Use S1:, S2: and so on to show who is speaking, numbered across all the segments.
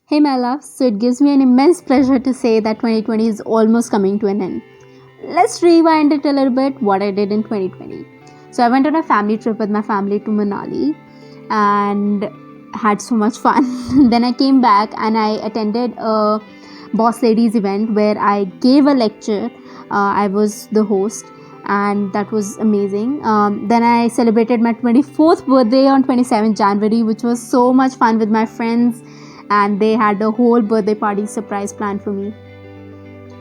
S1: Hey, my love. So it gives me an immense pleasure to say that 2020 is almost coming to an end. Let's rewind it a little bit what I did in 2020. So I went on a family trip with my family to Manali and had so much fun. Then I came back and I attended a Boss Ladies event where I gave a lecture. I was the host and that was amazing. Then I celebrated my 24th birthday on 27th January, which was so much fun with my friends, and they had a whole birthday party surprise planned for me,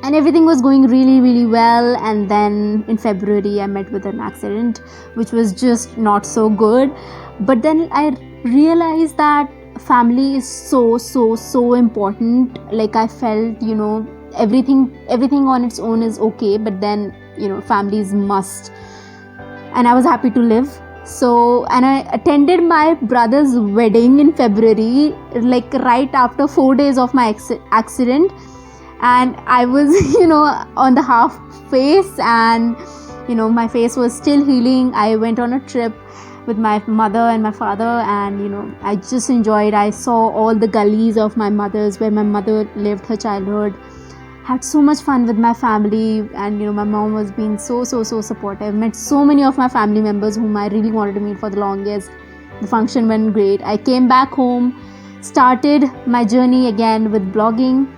S1: and everything was going really really well. And then in February I met with an accident which was just not so good, but then I realized that family is so important. Like I felt, everything on its own is okay, but then family is must, and I was happy to live. So, and I attended my brother's wedding in February, like right after 4 days of my accident. And I was, on the half face, and, my face was still healing. I went on a trip with my mother and my father, and, I just enjoyed. I saw all the gullies of my mother's where my mother lived her childhood, had so much fun with my family, and my mom was being so supportive. Met so many of my family members whom I really wanted to meet for the longest. The function went great. I came back home, started my journey again with blogging,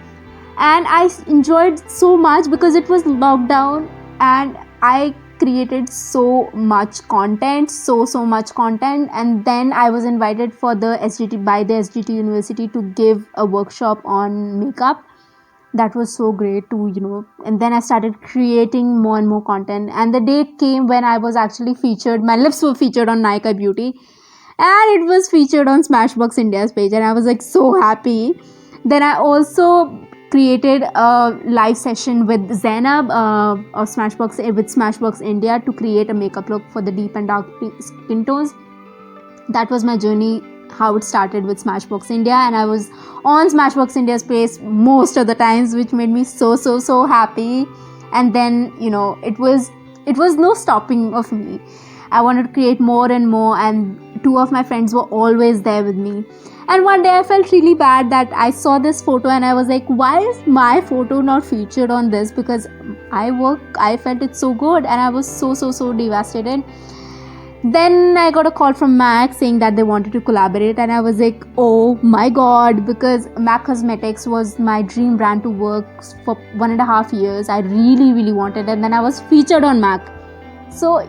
S1: and I enjoyed so much because it was lockdown, and I created so much content, so much content. And then I was invited for the SGT by the SGT University to give a workshop on makeup. That was so great too, and then I started creating more and more content, and the day came when I was actually featured. My lips were featured on Nykaa Beauty, and it was featured on Smashbox India's page, and I was like so happy. Then I also created a live session with Zainab of Smashbox India to create a makeup look for the deep and dark skin tones. That was my journey, how it started with Smashbox India, and I was on Smashbox India's page most of the times, which made me so happy. And then it was no stopping of me. I wanted to create more and more, and two of my friends were always there with me. And one day I felt really bad that I saw this photo and I was like, why is my photo not featured on this? Because I felt it so good, and I was so devastated. Then I got a call from MAC saying that they wanted to collaborate, and I was like, oh my god, because MAC Cosmetics was my dream brand to work for 1.5 years. I really wanted it, and then I was featured on MAC. So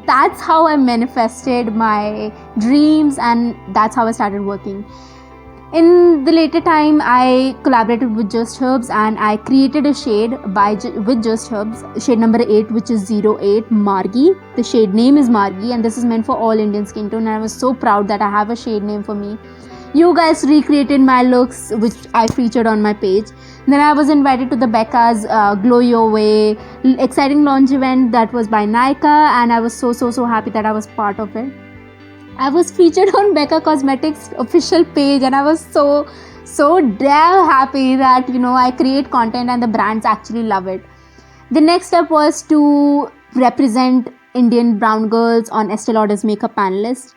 S1: that's how I manifested my dreams, and that's how I started working. In the later time, I collaborated with Just Herbs, and I created a shade with Just Herbs, shade number 8, which is 08 Margi. The shade name is Margi, and this is meant for all Indian skin tone, and I was so proud that I have a shade name for me. You guys recreated my looks, which I featured on my page. Then I was invited to the Becca's Glow Your Way exciting launch event that was by Nykaa, and I was so happy that I was part of it. I was featured on Becca Cosmetics official page, and I was so damn happy that I create content and the brands actually love it. The next step was to represent Indian brown girls on Estee Lauder's makeup panelist,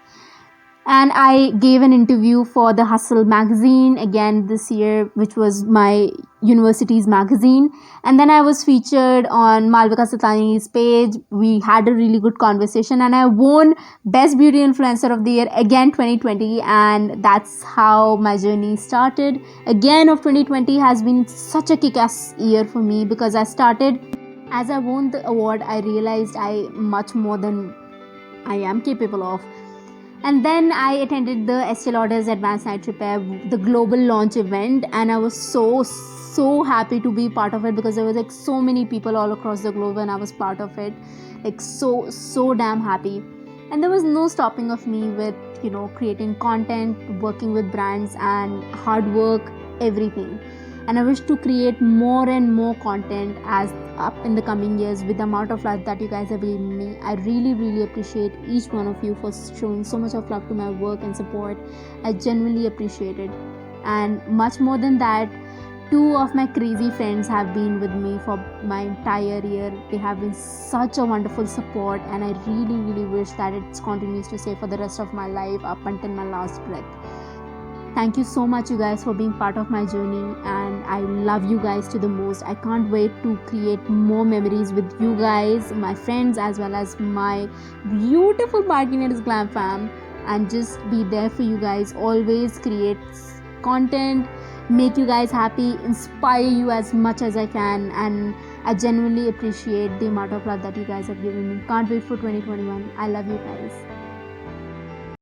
S1: and I gave an interview for the Hustle magazine again this year, which was my university's magazine. And then I was featured on Malvika Satani's page. We had a really good conversation, and I won Best Beauty Influencer of the Year again 2020, and that's how my journey started. Again of 2020 has been such a kick-ass year for me, because as I won the award, I realized I much more than I am capable of. And then I attended the Estee Lauder's Advanced Night Repair, the global launch event, and I was so happy to be part of it, because there was like so many people all across the globe, and I was part of it, like so damn happy. And there was no stopping of me with creating content, working with brands, and hard work, everything. And I wish to create more and more content as up in the coming years with the amount of love that you guys have given me. I really appreciate each one of you for showing so much of love to my work and support. I genuinely appreciate it. And much more than that, two of my crazy friends have been with me for my entire year. They have been such a wonderful support, and I really wish that it continues to stay for the rest of my life up until my last breath. Thank you so much, you guys, for being part of my journey, and I love you guys to the most. I can't wait to create more memories with you guys, my friends, as well as my beautiful Bargainers Glam fam, and just be there for you guys. Always create content, make you guys happy, inspire you as much as I can, and I genuinely appreciate the amount of love that you guys have given me. Can't wait for 2021. I love you guys.